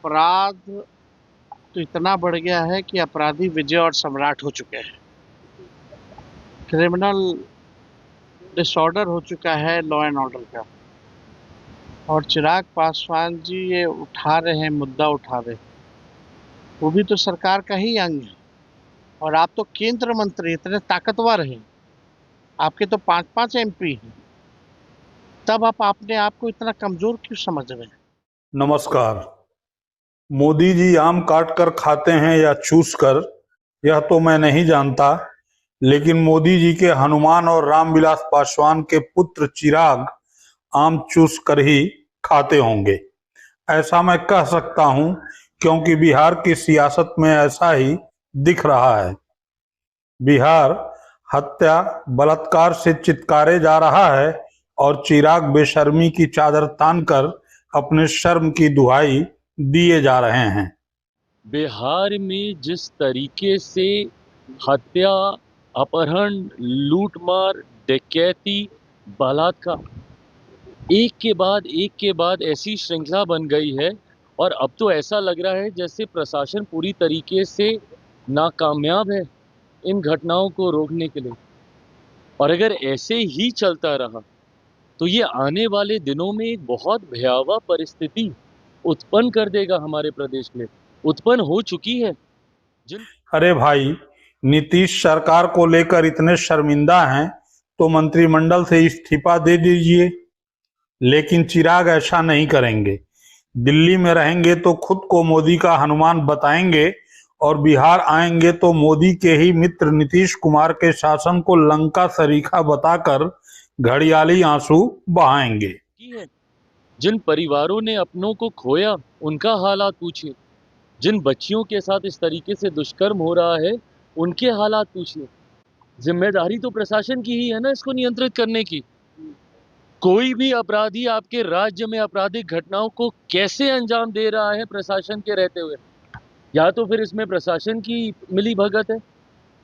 अपराध तो इतना बढ़ गया है कि अपराधी विजय और सम्राट हो चुके हैं। क्रिमिनल डिसऑर्डर हो चुका है लॉ एंड ऑर्डर का। और चिराग पासवान जी ये उठा रहे हैं, मुद्दा उठा रहे हैं, वो भी तो सरकार का ही अंग है। और आप तो केंद्र मंत्री इतने ताकतवर हैं, आपके तो 5-5 MP हैं, तब आपने आपको इतना कमजोर क्यों समझ रहे हैं? नमस्कार। मोदी जी आम काट कर खाते हैं या चूस कर, यह तो मैं नहीं जानता, लेकिन मोदी जी के हनुमान और रामविलास पासवान के पुत्र चिराग आम चूस कर ही खाते होंगे। ऐसा मैं कह सकता हूं क्योंकि बिहार की सियासत में ऐसा ही दिख रहा है। बिहार हत्या बलात्कार से चित्कारे जा रहा है और चिराग बेशर्मी की चादर तानकर अपने शर्म की दुहाई दिए जा रहे हैं। बिहार में जिस तरीके से हत्या, अपहरण, लूटमार, डकैती, बलात्कार एक के बाद ऐसी श्रृंखला बन गई है और अब तो ऐसा लग रहा है जैसे प्रशासन पूरी तरीके से नाकामयाब है इन घटनाओं को रोकने के लिए। और अगर ऐसे ही चलता रहा तो ये आने वाले दिनों में एक बहुत भयावह परिस्थिति उत्पन्न कर देगा हमारे प्रदेश में, उत्पन्न हो चुकी है। अरे भाई, नीतीश सरकार को लेकर इतने शर्मिंदा हैं तो मंत्रिमंडल से इस्तीफा दे दीजिए। लेकिन चिराग ऐसा नहीं करेंगे। दिल्ली में रहेंगे तो खुद को मोदी का हनुमान बताएंगे और बिहार आएंगे तो मोदी के ही मित्र नीतीश कुमार के शासन को लंका सरीखा बताकर घड़ियाली आंसू बहाएंगे। जिन परिवारों ने अपनों को खोया उनका हालात पूछिए, जिन बच्चियों के साथ इस तरीके से दुष्कर्म हो रहा है उनके हालात पूछिए। जिम्मेदारी तो प्रशासन की ही है ना इसको नियंत्रित करने की। कोई भी अपराधी आपके राज्य में आपराधिक घटनाओं को कैसे अंजाम दे रहा है प्रशासन के रहते हुए, या तो फिर इसमें प्रशासन की मिली भगत है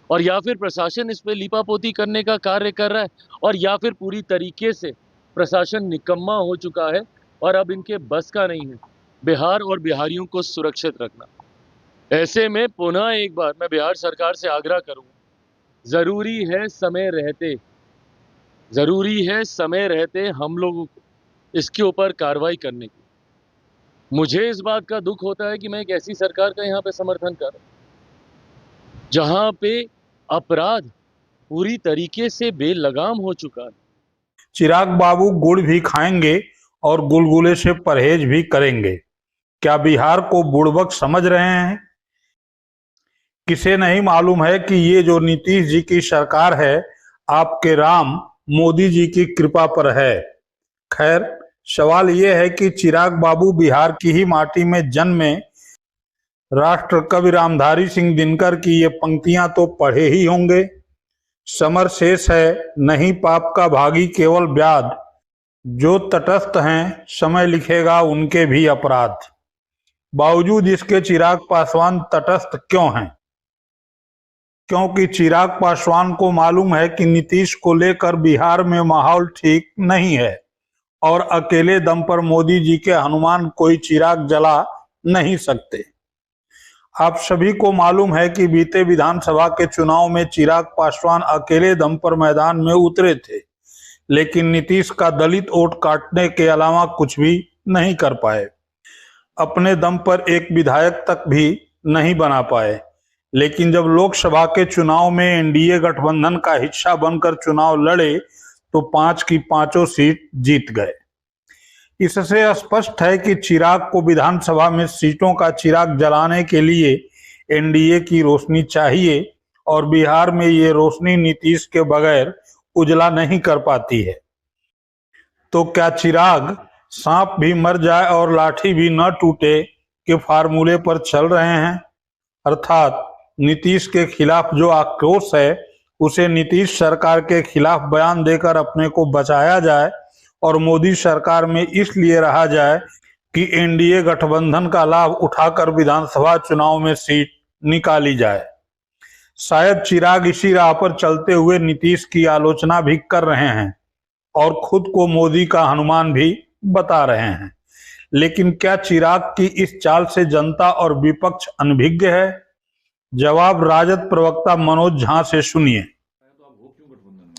और या फिर प्रशासन इस पे लीपापोती करने का कार्य कर रहा है, और या फिर पूरी तरीके से प्रशासन निकम्मा हो चुका है और अब इनके बस का नहीं है बिहार और बिहारियों को सुरक्षित रखना। ऐसे में पुनः एक बार मैं बिहार सरकार से आग्रह करूंगा, जरूरी है समय रहते हम लोगों को इसके ऊपर कार्रवाई करने की। मुझे इस बात का दुख होता है कि मैं एक ऐसी सरकार का यहाँ पे समर्थन कर रहा हूँ जहाँ पे अपराध पूरी तरीके से बेलगाम हो चुका है। चिराग बाबू गुड़ भी खाएंगे और गुलगुले से परहेज भी करेंगे। क्या बिहार को बुड़बक समझ रहे हैं? किसे नहीं मालूम है कि ये जो नीतीश जी की सरकार है आपके राम मोदी जी की कृपा पर है। खैर, सवाल ये है कि चिराग बाबू बिहार की ही माटी में जन्मे राष्ट्र कवि रामधारी सिंह दिनकर की ये पंक्तियां तो पढ़े ही होंगे। समर शेष है नहीं पाप का भागी केवल व्याध, जो तटस्थ हैं समय लिखेगा उनके भी अपराध। बावजूद इसके चिराग पासवान तटस्थ क्यों हैं? क्योंकि चिराग पासवान को मालूम है कि नीतीश को लेकर बिहार में माहौल ठीक नहीं है और अकेले दम पर मोदी जी के हनुमान कोई चिराग जला नहीं सकते। आप सभी को मालूम है कि बीते विधानसभा के चुनाव में चिराग पासवान अकेले दम पर मैदान में उतरे थे, लेकिन नीतीश का दलित वोट काटने के अलावा कुछ भी नहीं कर पाए। अपने दम पर एक विधायक तक भी नहीं बना पाए। लेकिन जब लोकसभा के चुनाव में एनडीए गठबंधन का हिस्सा बनकर चुनाव लड़े तो 5 की 5 सीट जीत गए। इससे स्पष्ट है कि चिराग को विधानसभा में सीटों का चिराग जलाने के लिए एनडीए की रोशनी चाहिए और बिहार में ये रोशनी नीतीश के बगैर उजला नहीं कर पाती है। तो क्या चिराग सांप भी मर जाए और लाठी भी न टूटे के फार्मूले पर चल रहे हैं? अर्थात नीतीश के खिलाफ जो आक्रोश है उसे नीतीश सरकार के खिलाफ बयान देकर अपने को बचाया जाए और मोदी सरकार में इसलिए रहा जाए कि एनडीए गठबंधन का लाभ उठाकर विधानसभा चुनाव में सीट निकाली जाए। शायद चिराग इसी राह पर चलते हुए नीतीश की आलोचना भी कर रहे हैं और खुद को मोदी का हनुमान भी बता रहे हैं। लेकिन क्या चिराग की इस चाल से जनता और विपक्ष अनभिज्ञ है? जवाब राजद प्रवक्ता मनोज झा से सुनिए।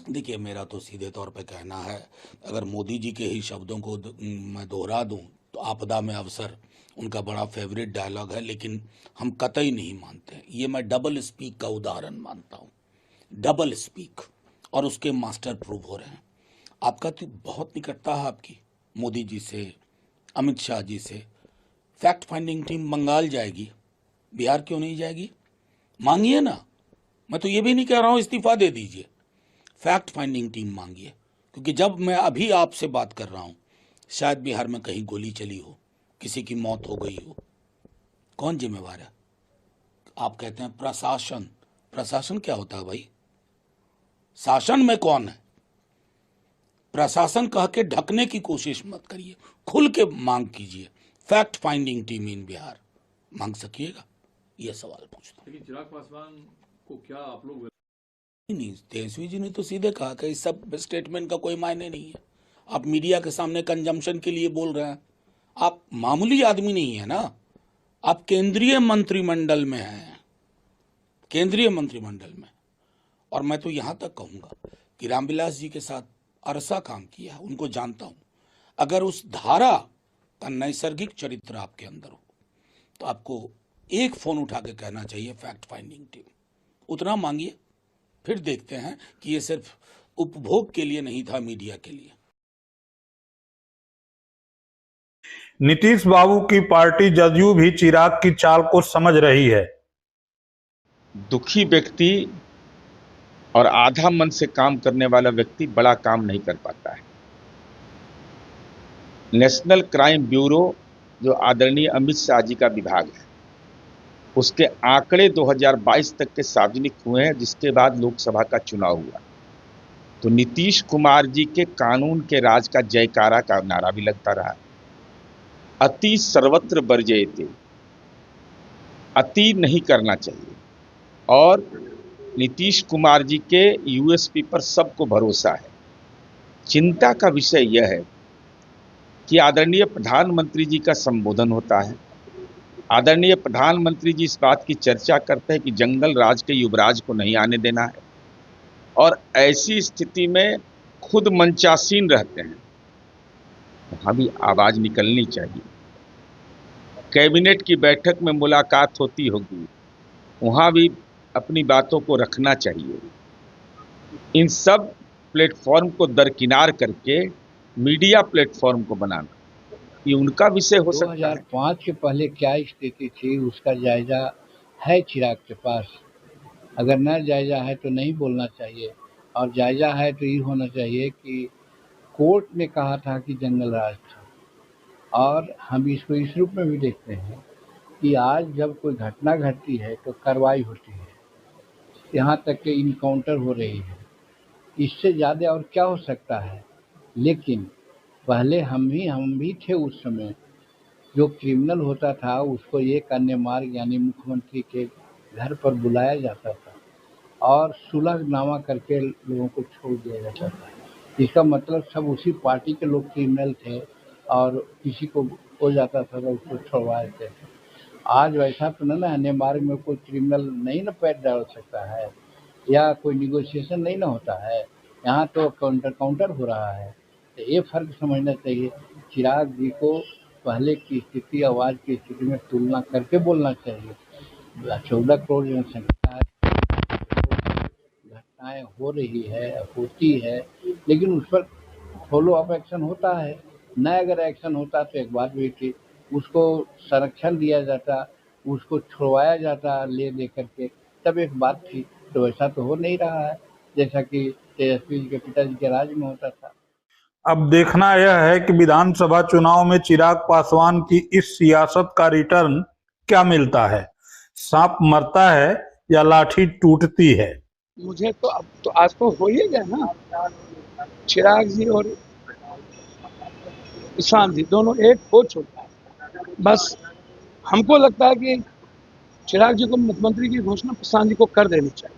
देखिए, मेरा तो सीधे तौर पे कहना है, अगर मोदी जी के ही शब्दों को मैं दोहरा दूं तो आपदा में अवसर उनका बड़ा फेवरेट डायलॉग है, लेकिन हम कतई नहीं मानते। ये मैं डबल स्पीक का उदाहरण मानता हूँ, डबल स्पीक, और उसके मास्टर प्रूव हो रहे हैं। आपका तो बहुत निकटता है आपकी मोदी जी से, अमित शाह जी से। फैक्ट फाइंडिंग टीम बंगाल जाएगी, बिहार क्यों नहीं जाएगी? मांगिए ना, मैं तो ये भी नहीं कह रहा हूँ इस्तीफा दे दीजिए, फैक्ट फाइंडिंग टीम मांगिए। क्योंकि जब मैं अभी आपसे बात कर रहा हूँ, शायद बिहार में कहीं गोली चली हो, किसी की मौत हो गई हो, कौन जिम्मेवार है? आप कहते हैं प्रशासन, प्रशासन क्या होता है भाई? शासन में कौन है? प्रशासन कह के ढकने की कोशिश मत करिए, खुल के मांग कीजिए। फैक्ट फाइंडिंग टीम इन बिहार मांग सकिएगा? ये सवाल पूछता हूँ। चिराग पासवान को क्या आप लोग नहीं, तेजस्वी जी ने तो सीधे कहा कि इस सब स्टेटमेंट का कोई मायने नहीं है। आप मीडिया के सामने कंजम्पशन के लिए बोल रहे हैं। आप मामूली आदमी नहीं है ना, आप केंद्रीय मंत्रिमंडल में हैं, केंद्रीय मंत्रिमंडल में। और मैं तो यहाँ तक कहूँगा कि रामविलास जी के साथ अरसा काम किया, उनको जानता हूँ। अगर उस धारा का नैसर्गिक चरित्र आपके अंदर हो तो आपको एक फोन उठा के कहना चाहिए फैक्ट फाइंडिंग टीम, उतना मांगिए। फिर देखते हैं कि ये सिर्फ उपभोग के लिए नहीं था, मीडिया के लिए। नीतीश बाबू की पार्टी जदयू भी चिराग की चाल को समझ रही है। दुखी व्यक्ति और आधा मन से काम करने वाला व्यक्ति बड़ा काम नहीं कर पाता है। नेशनल क्राइम ब्यूरो जो आदरणीय अमित शाह जी का विभाग है, उसके आंकड़े 2022 तक के सार्वजनिक हुए हैं, जिसके बाद लोकसभा का चुनाव हुआ। तो नीतीश कुमार जी के कानून के राज का जयकारा का नारा भी लगता रहा। अति सर्वत्र वर्जयते, अति नहीं करना चाहिए। और नीतीश कुमार जी के यूएसपी पर सबको भरोसा है। चिंता का विषय यह है कि आदरणीय प्रधानमंत्री जी का संबोधन होता है, आदरणीय प्रधानमंत्री जी इस बात की चर्चा करते हैं कि जंगल राज के युवराज को नहीं आने देना है, और ऐसी स्थिति में खुद मंचासीन रहते हैं। वहाँ भी आवाज निकलनी चाहिए। कैबिनेट की बैठक में मुलाकात होती होगी, वहाँ भी अपनी बातों को रखना चाहिए। इन सब प्लेटफॉर्म को दरकिनार करके मीडिया प्लेटफॉर्म को बनाना, ये उनका विषय हो सकता है। 2005 के पहले क्या स्थिति थी उसका जायजा है चिराग के पास। अगर न जायजा है तो नहीं बोलना चाहिए, और जायजा है तो ये होना चाहिए कि कोर्ट ने कहा था कि जंगल राज था। और हम इसको इस रूप में भी देखते हैं कि आज जब कोई घटना घटती है तो कार्रवाई होती है, यहाँ तक कि इनकाउंटर हो रही है। इससे ज़्यादा और क्या हो सकता है? लेकिन पहले हम भी थे उस समय। जो क्रिमिनल होता था उसको एक अन्य मार्ग यानी मुख्यमंत्री के घर पर बुलाया जाता था और सुलहनामा करके लोगों को छोड़ दिया जाता था। इसका मतलब सब उसी पार्टी के लोग क्रिमिनल थे और किसी को हो जाता था तो उसको छुड़वा देते थे। आज वैसा तो ना अन्य मार्ग में कोई क्रिमिनल नहीं ना पैर डाल सकता है, या कोई निगोशिएशन नहीं ना होता है। यहाँ तो काउंटर हो रहा है। तो ये फर्क समझना चाहिए। चिराग जी को पहले की स्थिति और आज की स्थिति में तुलना करके बोलना चाहिए। 14 करोड़ जनसंख्या है, घटनाएं हो रही है, होती है, लेकिन उस पर फॉलो अप एक्शन होता है। न अगर एक्शन होता तो एक बात भी थी, उसको संरक्षण दिया जाता, उसको छुड़वाया जाता ले करके, तब एक बात थी। तो ऐसा तो हो नहीं रहा है जैसा कि तेजस्वी जी के पिताजी के राज में होता था। अब देखना यह है कि विधानसभा चुनाव में चिराग पासवान की इस सियासत का रिटर्न क्या मिलता है। सांप मरता है या लाठी टूटती है। मुझे तो अब तो आज तो हो ही गया ना, चिराग जी और प्रशांत जी दोनों एक हो चुका है। बस हमको लगता है कि चिराग जी को मुख्यमंत्री की घोषणा प्रशांत जी को कर देनी चाहिए।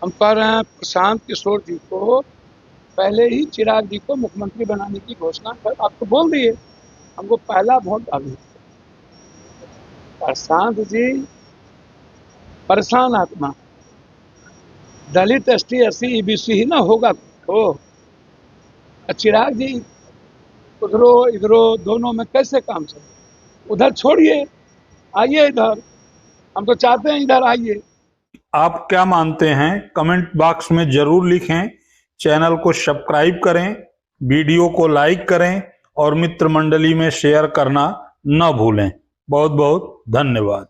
हम कह रहे हैं प्रशांत किशोर जी को पहले ही चिराग जी को मुख्यमंत्री बनाने की घोषणा कर आपको बोल दिए, हमको पहला वोट डालिए। प्रशांत जी परेशान आत्मा, दलित ST SC EBC ही ना होगा तो चिराग जी उधरों इधरों दोनों में कैसे काम चले? उधर छोड़िए, आइए इधर, हम तो चाहते हैं इधर आइए। आप क्या मानते हैं कमेंट बॉक्स में जरूर लिखें। चैनल को सब्सक्राइब करें, वीडियो को लाइक करें और मित्र मंडली में शेयर करना न भूलें। बहुत बहुत धन्यवाद।